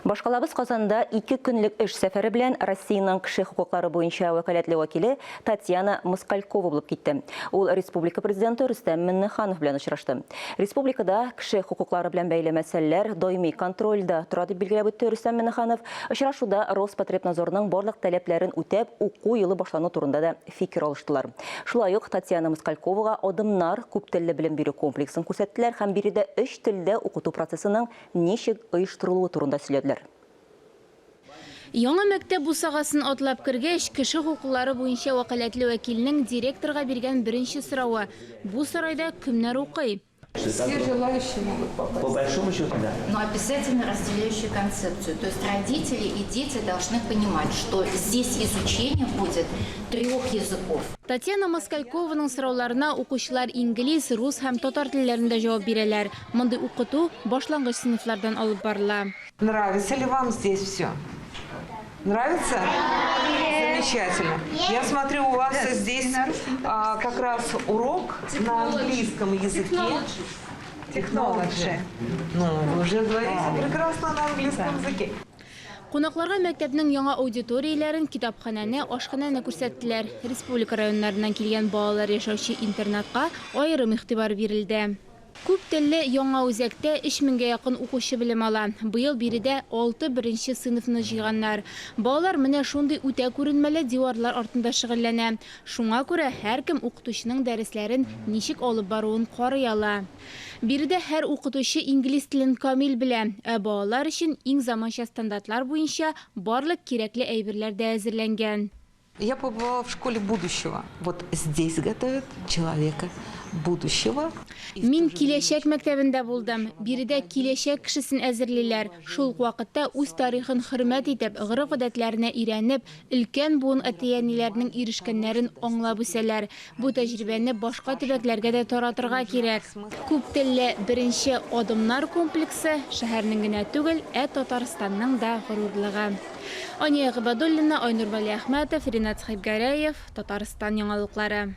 Башкалабыз Казанда 2 көнлек эш сәфәре белән Россиянең кеше хукуклары буенча вәкаләтле вәкиле Татьяна Москалькова булып китте. Ул республика президенты Рөстәм Миңнеханов белән очрашты. Республикада кеше хукуклары белән бәйле мәсьәләләр даими контрольдә тора дип билгеләп үтте Рөстәм Миңнеханов. Очрашуда Роспотребнадзорның барлык таләпләрен үтәп, уку елы башлану турында да фикер алыштылар. Шулай ук Татьяна Москальковага адымнар күп телле белем бирү комплексын күрсәттеләр һәм биредә 3 телдә укыту процессының ничек оештырылуы турында сөйләделәр. Яңа мәктәп бусагасын атлап кергәч, кеше хукуклары буенча вәкаләтле вәкилнең директорга биргән беренче сорауы: бу сарайда кемнәр укый? Все желающие могут попасть. По большому счету, да. Но обязательно разделяющую концепцию. То есть родители и дети должны понимать, что здесь изучение будет 3 языков. Татьяна Москалькованың сорауларына укучылар инглиз, рус һәм татар телләрендә җавап бирәләр. Мондый укыту башлангыч сыйныфлардан алып барыла. Нравится ли вам здесь все? Нравится? Замечательно. Я смотрю, у вас здесь как раз урок на английском языке. Технология. Ну, вы уже говорите прекрасно на английском языке. Кунакларга мәктәпнең яңа аудиторияләрен, китапханәне, ашханәне күрсәттеләр. Республика районнарыннан килгән балалар яшәүче интернатка аерым игътибар бирелде. Күп телле яңа үзәктә 3000-гә якын укучы белем ала. Быел биредә 6 беренче сыйныфны җыйганнар. Балалар менә шундый үтә күренмәле диварлар артында шөгыльләнә. Шуңа күрә һәркем укытучының дәресләрен ничек алып баруын карый ала. Биредә һәр укытучы инглиз телен камил белә, ә балалар өчен иң заманча стандартлар буенча барлык кирәкле әйберләр дә әзерләнгән. Я побывала в школе будущего. Вот здесь готовят человека будущего. Мин киләчәк мәктәбендә булдым. Биредә киләчәк кешесен әзерлиләр. Шул вакытта үз тарихын хөрмәт итеп, гырыф-гадәтләренә өйрәнеп, өлкән буын әтияниләрнең ирешкәннәрен аңлап үсәләр. Бу тәҗрибәне башка төбәкләргә дә таратырга кирәк. Күп телле беренче адымнар комплексы шәһәрнең генә түгел, Татарстанның да горурлыгы. Ания Габадуллина, Айнур Вали Әхмәтов, Ринат Хәйбгәрәев, Татарстан яңалыклары.